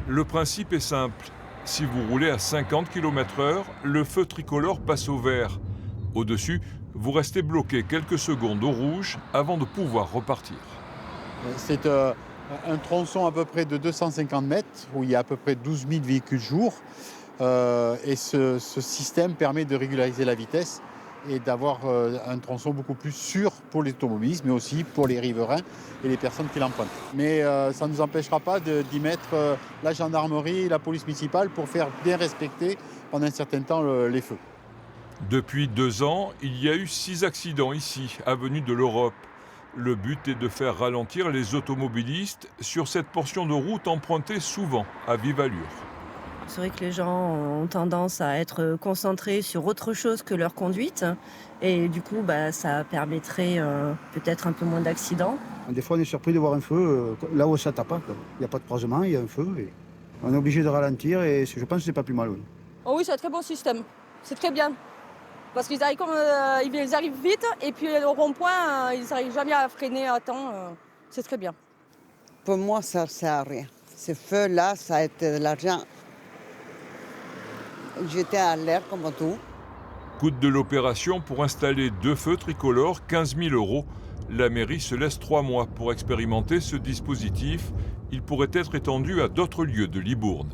Le principe est simple. Si vous roulez à 50 km/h, le feu tricolore passe au vert. Au-dessus, vous restez bloqué quelques secondes au rouge avant de pouvoir repartir. C'est un tronçon à peu près de 250 mètres où il y a à peu près 12 000 véhicules jour. Et ce système permet de régulariser la vitesse et d'avoir un tronçon beaucoup plus sûr pour les automobilistes, mais aussi pour les riverains et les personnes qui l'empruntent. Mais ça ne nous empêchera pas d'y mettre la gendarmerie, la police municipale pour faire bien respecter pendant un certain temps les feux. Depuis 2 ans, il y a eu 6 accidents ici, avenue de l'Europe. Le but est de faire ralentir les automobilistes sur cette portion de route empruntée souvent à vive allure. C'est vrai que les gens ont tendance à être concentrés sur autre chose que leur conduite et du coup, ça permettrait peut-être un peu moins d'accidents. Des fois, on est surpris de voir un feu là où ça tape pas. Il n'y a pas de croisement, il y a un feu. Et on est obligé de ralentir et je pense que c'est pas plus mal. Oui. Oh oui, c'est un très bon système. C'est très bien. Parce qu'ils arrivent, ils arrivent vite et puis au rond-point, ils n'arrivent jamais à freiner à temps. C'est très bien. Pour moi, ça ne sert à rien. Ce feu-là, ça a été de l'argent. J'étais à l'air comme tout. Coût de l'opération pour installer 2 feux tricolores, 15 000 €. La mairie se laisse 3 mois pour expérimenter ce dispositif. Il pourrait être étendu à d'autres lieux de Libourne.